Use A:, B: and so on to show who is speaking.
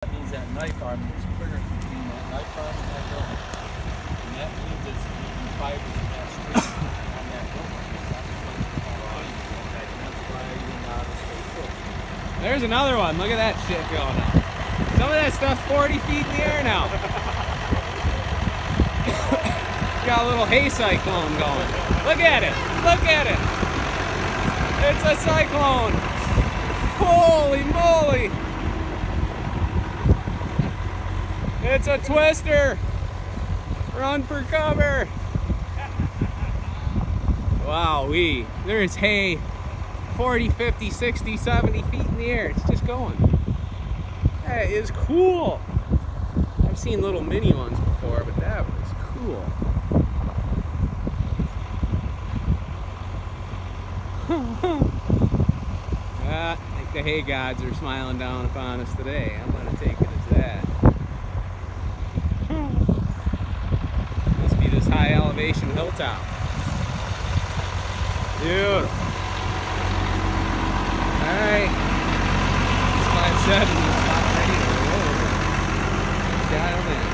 A: That means that knife arm is clear between that knife arm and that hill. And that means it's leaving fibers in that straight on that hill. That's why you're not a straight foot.
B: There's another one. Look at that shit going on. Some of that stuff's 40 feet in the air now. Got a little hay cyclone going. Look at it. Look at it. It's a cyclone. Holy moly. It's a twister. Run for cover. Wowee. There's hay 40, 50, 60, 70 feet in the air. It's just going. That is cool. I've seen little mini ones before, but that was cool. I think the hay gods are smiling down upon us today. I'm going to take it as that. Must be this high elevation hilltop. Beautiful. Alright. 5-7 is not ready to roll. Dial in.